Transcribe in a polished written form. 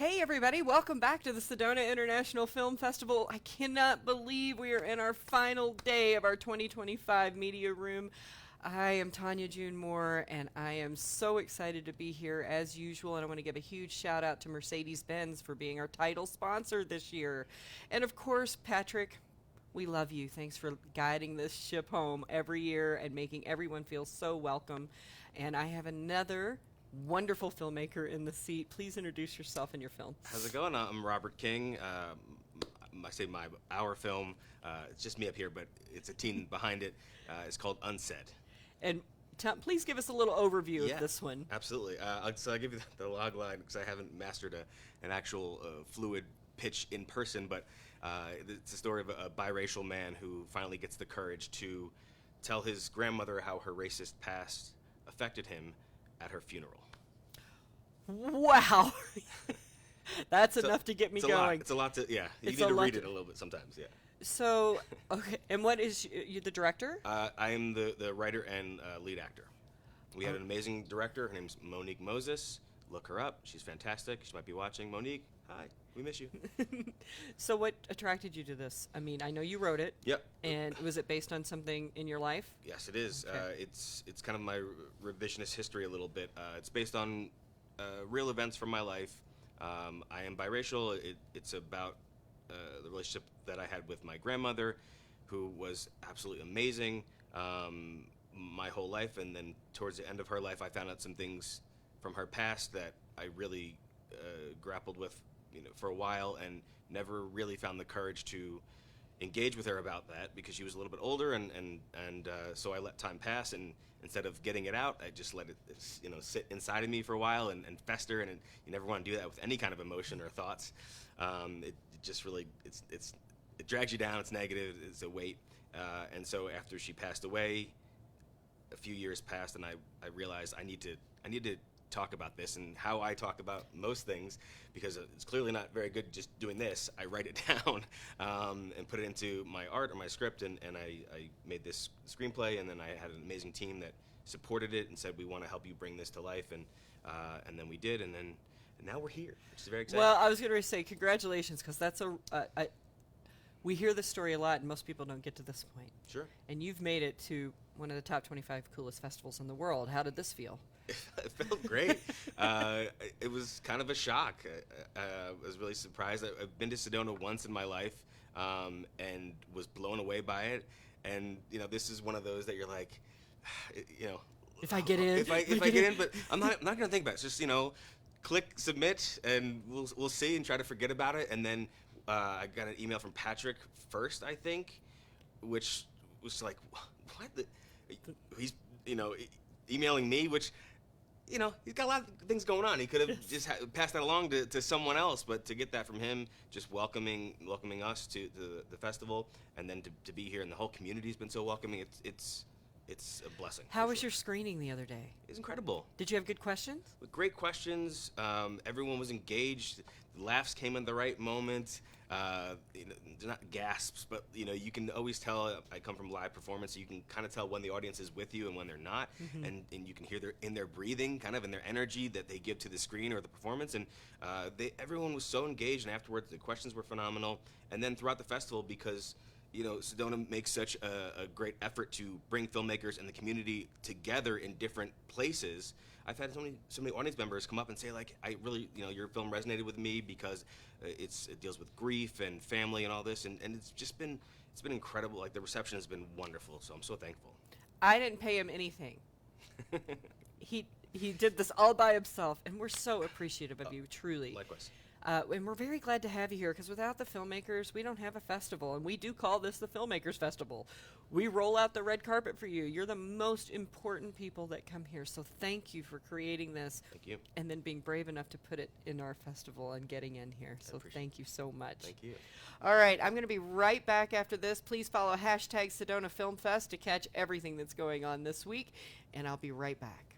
Hey everybody, welcome back to the Sedona International Film Festival. I cannot believe we are in our final day of our 2025 Media Room. I am Tanya June Moore, and I am so excited to be here as usual, and I want to give a huge shout out to Mercedes-Benz for being our title sponsor this year. And of course, Patrick, we love you. Thanks for guiding this ship home every year and making everyone feel so welcome. And I have another wonderful filmmaker in the seat. Please introduce yourself and your film. How's it going? I'm Robert King. I say our film. It's just me up here, but it's a team behind it. It's called Unsaid. And please give us a little overview of this one. Absolutely. So I'll give you the log line because I haven't mastered an actual fluid pitch in person, but it's a story of a biracial man who finally gets the courage to tell his grandmother how her racist past affected him at her funeral. Wow. That's enough to get me going. It's a lot to, yeah. You need to read it a little bit sometimes, yeah. So, okay, and what is you the director? I am the writer and lead actor. We had an amazing director. Her name's Monique Moses. Look her up. She's fantastic. She might be watching. Monique, hi. We miss you. So what attracted you to this? I mean, I know you wrote it. Yep. And was it based on something in your life? Yes, it is. Okay. It's kind of my revisionist history a little bit. It's based on real events from my life. I am biracial. It's about the relationship that I had with my grandmother, who was absolutely amazing my whole life. And then towards the end of her life, I found out some things from her past that I really grappled with, for a while, and never really found the courage to engage with her about that because she was a little bit older, and so I let time pass, and instead of getting it out, I just let it sit inside of me for a while and fester, and you never want to do that with any kind of emotion or thoughts. It just really it drags you down. It's negative. It's a weight, and so after she passed away, a few years passed, and I realized I need to talk about this and how I talk about most things, because it's clearly not very good just doing this. I write it down and put it into my art or my script, and I made this screenplay, and then I had an amazing team that supported it and said, we want to help you bring this to life, and then we did, and now we're here, which is very exciting. Well, I was going to say congratulations, because that's we hear this story a lot, and most people don't get to this point. Sure. And you've made it to one of the top 25 coolest festivals in the world. How did this feel? It felt great. It was kind of a shock. I was really surprised. I've been to Sedona once in my life and was blown away by it. And, this is one of those that you're like, if I get in. If I get in, but I'm not going to think about it. It's just, click submit, and we'll see and try to forget about it. And then I got an email from Patrick first, I think, which was like, what? He's, emailing me, which, he's got a lot of things going on. He could have just passed that along to someone else, but to get that from him, just welcoming us to the festival, and then to be here, and the whole community's been so welcoming. It's a blessing. How was your screening the other day? It was incredible. Did you have good questions? Great questions. Everyone was engaged. The laughs came in the right moment. They're not gasps, but you can always tell. I come from live performance, so you can kind of tell when the audience is with you and when they're not, and you can hear their breathing, kind of in their energy that they give to the screen or the performance. And everyone was so engaged, and afterwards the questions were phenomenal. And then throughout the festival, because Sedona makes such a great effort to bring filmmakers and the community together in different places. I've had so many audience members come up and say, like, I really, your film resonated with me because it deals with grief and family and all this, and it's been incredible. Like, the reception has been wonderful, so I'm so thankful. I didn't pay him anything. He did this all by himself, and we're so appreciative of you, truly. Likewise. And we're very glad to have you here, because without the filmmakers, we don't have a festival, and we do call this the Filmmakers Festival. We roll out the red carpet for you. You're the most important people that come here, so thank you for creating this. Thank you. And then being brave enough to put it in our festival and getting in here. So thank you so much. Thank you. All right, I'm going to be right back after this. Please follow #Sedona Film Fest to catch everything that's going on this week, and I'll be right back.